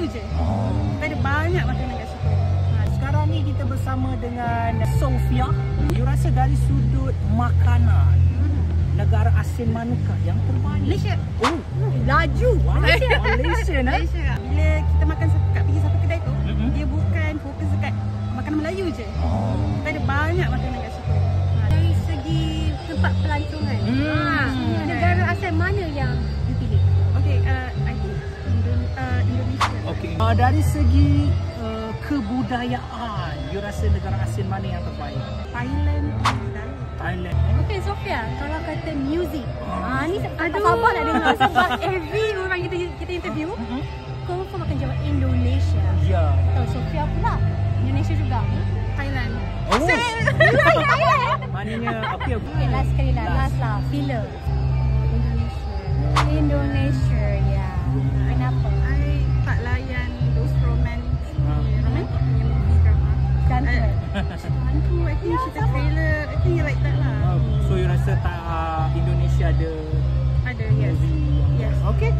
Melayu je. Kita ada banyak makanan kat situ. Sekarang ni kita bersama dengan Sofia. You rasa dari sudut makanan, negara asing manakah yang terbaik? Malaysia. Oh, Laju. wow. Malaysia, Malaysia. Bila kita makan pergi satu kedai tu, dia bukan fokus dekat makanan Melayu je. Kita ada banyak makanan kat situ. Dari segi tempat pelancongan, negara asal mana yang dipilih? Okay, I think Indonesia. okey. Dari segi kebudayaan, you rasa negara asing mana yang terbaik? Thailand. Thailand. Okey Sofia, kalau kata music, ni tak sabar nak dengar sebab every orang kita interview, confirm akan jawab Indonesia. Ya. Tahu Sofia pula Indonesia juga. Thailand. Oh, Thailand. maknanya okey. Okay, last sekali lah, last lah. Filler. Indonesia, ya. Kenapa? I tak layan those romantic punya movie drama. Cantik. Hantu, I think cerita trailer, I think you like that lah. So you rasa tak Indonesia ada Ada, yes. movie yang Yes. okey.